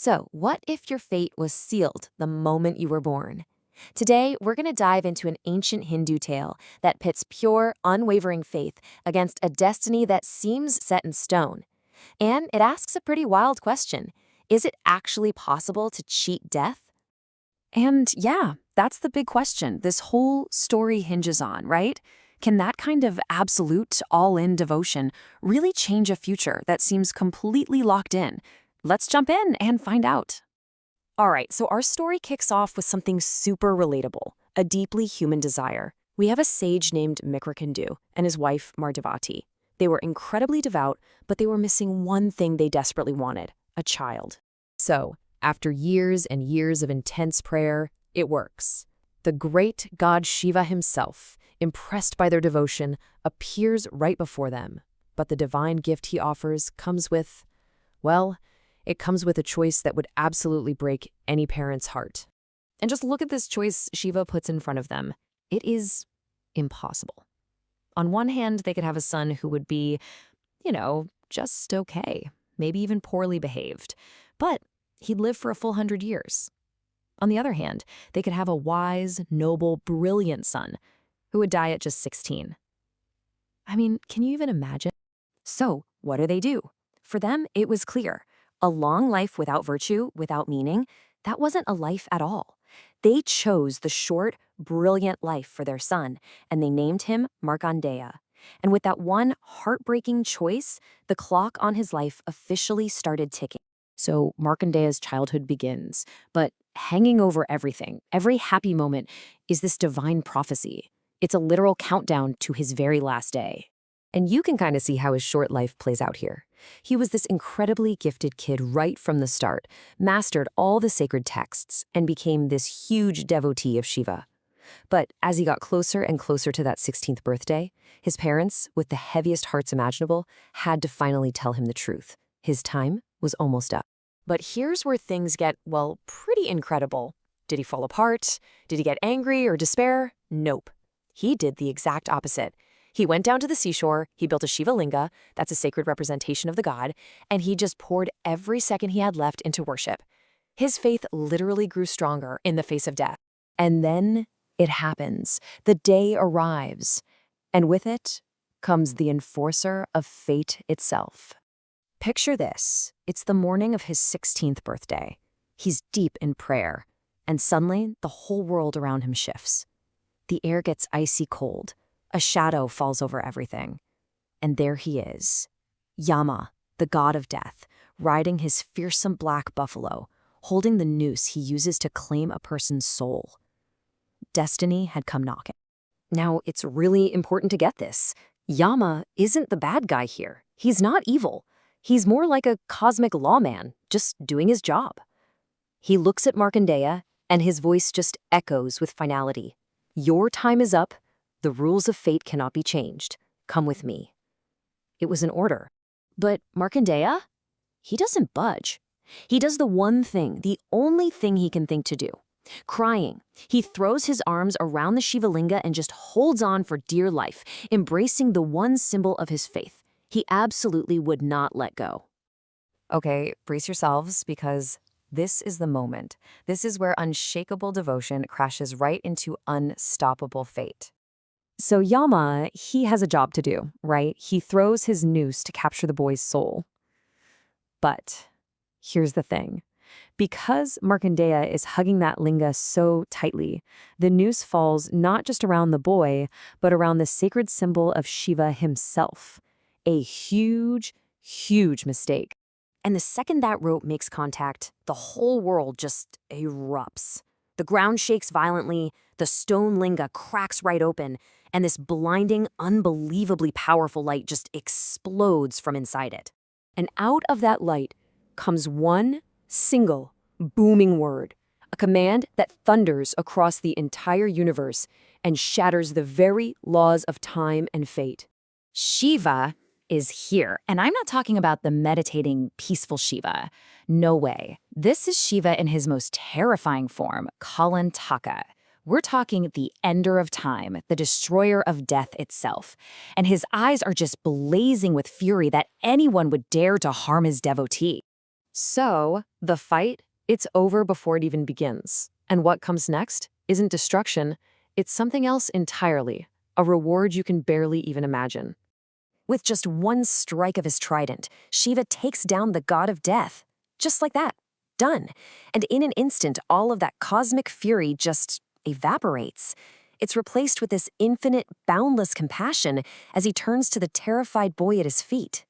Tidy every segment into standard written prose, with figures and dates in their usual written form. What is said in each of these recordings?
So, what if your fate was sealed the moment you were born? Today, we're going to dive into an ancient Hindu tale that pits pure, unwavering faith against a destiny that seems set in stone. And it asks a pretty wild question. Is it actually possible to cheat death? And yeah, that's the big question this whole story hinges on, right? Can that kind of absolute, all-in devotion really change a future that seems completely locked in? Let's jump in and find out. All right, so our story kicks off with something super relatable, a deeply human desire. We have a sage named Markandeya and his wife Mardavati. They were incredibly devout, but they were missing one thing they desperately wanted, a child. So, after years and years of intense prayer, it works. The great god Shiva himself, impressed by their devotion, appears right before them. But the divine gift he offers comes with, well, it comes with a choice that would absolutely break any parent's heart. And just look at this choice Shiva puts in front of them. It is impossible. On one hand, they could have a son who would be, just okay, maybe even poorly behaved. But he'd live for a full 100 years. On the other hand, they could have a wise, noble, brilliant son who would die at just 16. I mean, can you even imagine? So, what do? For them, it was clear. A long life without virtue, without meaning, that wasn't a life at all. They chose the short, brilliant life for their son, and they named him Markandeya. And with that one heartbreaking choice, the clock on his life officially started ticking. So Markandeya's childhood begins, but hanging over everything, every happy moment, is this divine prophecy. It's a literal countdown to his very last day. And you can kind of see how his short life plays out here. He was this incredibly gifted kid right from the start, mastered all the sacred texts, and became this huge devotee of Shiva. But as he got closer and closer to that 16th birthday, his parents, with the heaviest hearts imaginable, had to finally tell him the truth. His time was almost up. But here's where things get, well, pretty incredible. Did he fall apart? Did he get angry or despair? Nope. He did the exact opposite. He went down to the seashore, he built a Shiva Linga, that's a sacred representation of the god, and he just poured every second he had left into worship. His faith literally grew stronger in the face of death. And then it happens. The day arrives. And with it comes the enforcer of fate itself. Picture this. It's the morning of his 16th birthday. He's deep in prayer, and suddenly the whole world around him shifts. The air gets icy cold. A shadow falls over everything. And there he is, Yama, the god of death, riding his fearsome black buffalo, holding the noose he uses to claim a person's soul. Destiny had come knocking. Now, it's really important to get this. Yama isn't the bad guy here. He's not evil. He's more like a cosmic lawman, just doing his job. He looks at Markandeya, and his voice just echoes with finality. Your time is up. The rules of fate cannot be changed. Come with me. It was an order. But Markandeya? He doesn't budge. He does the one thing, the only thing he can think to do. Crying, he throws his arms around the Shiva Linga and just holds on for dear life, embracing the one symbol of his faith. He absolutely would not let go. Okay, brace yourselves, because this is the moment. This is where unshakable devotion crashes right into unstoppable fate. So Yama, he has a job to do, right? He throws his noose to capture the boy's soul. But here's the thing. Because Markandeya is hugging that linga so tightly, the noose falls not just around the boy, but around the sacred symbol of Shiva himself. A huge, huge mistake. And the second that rope makes contact, the whole world just erupts. The ground shakes violently, the stone linga cracks right open, and this blinding, unbelievably powerful light just explodes from inside it. And out of that light comes one single, booming word, a command that thunders across the entire universe and shatters the very laws of time and fate. Shiva is here. And I'm not talking about the meditating, peaceful Shiva. No way. This is Shiva in his most terrifying form, Kalantaka. We're talking the ender of time, the destroyer of death itself. And his eyes are just blazing with fury that anyone would dare to harm his devotee. So, the fight, it's over before it even begins. And what comes next isn't destruction, it's something else entirely, a reward you can barely even imagine. With just one strike of his trident, Shiva takes down the god of death. Just like that. Done. And in an instant, all of that cosmic fury just evaporates. It's replaced with this infinite, boundless compassion as he turns to the terrified boy at his feet.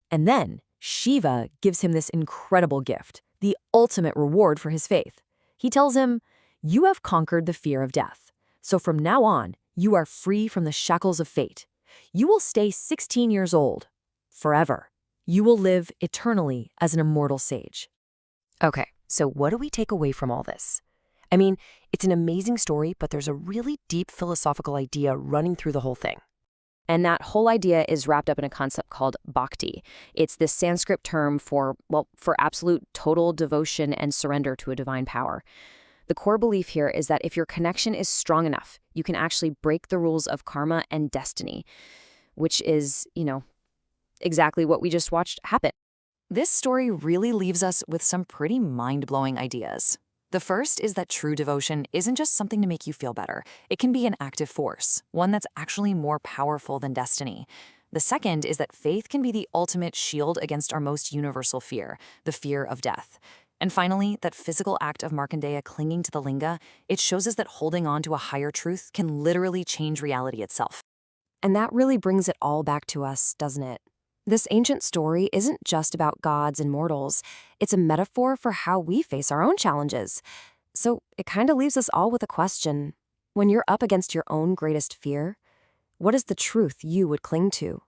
And then, Shiva gives him this incredible gift, the ultimate reward for his faith. He tells him, "You have conquered the fear of death. So from now on, you are free from the shackles of fate. You will stay 16 years old. Forever. You will live eternally as an immortal sage." Okay, so what do we take away from all this? I mean, it's an amazing story, but there's a really deep philosophical idea running through the whole thing. And that whole idea is wrapped up in a concept called bhakti. It's this Sanskrit term for absolute total devotion and surrender to a divine power. The core belief here is that if your connection is strong enough, you can actually break the rules of karma and destiny, which is, exactly what we just watched happen. This story really leaves us with some pretty mind-blowing ideas. The first is that true devotion isn't just something to make you feel better. It can be an active force, one that's actually more powerful than destiny. The second is that faith can be the ultimate shield against our most universal fear, the fear of death. And finally, that physical act of Markandeya clinging to the linga, it shows us that holding on to a higher truth can literally change reality itself. And that really brings it all back to us, doesn't it? This ancient story isn't just about gods and mortals. It's a metaphor for how we face our own challenges. So it kind of leaves us all with a question. When you're up against your own greatest fear, what is the truth you would cling to?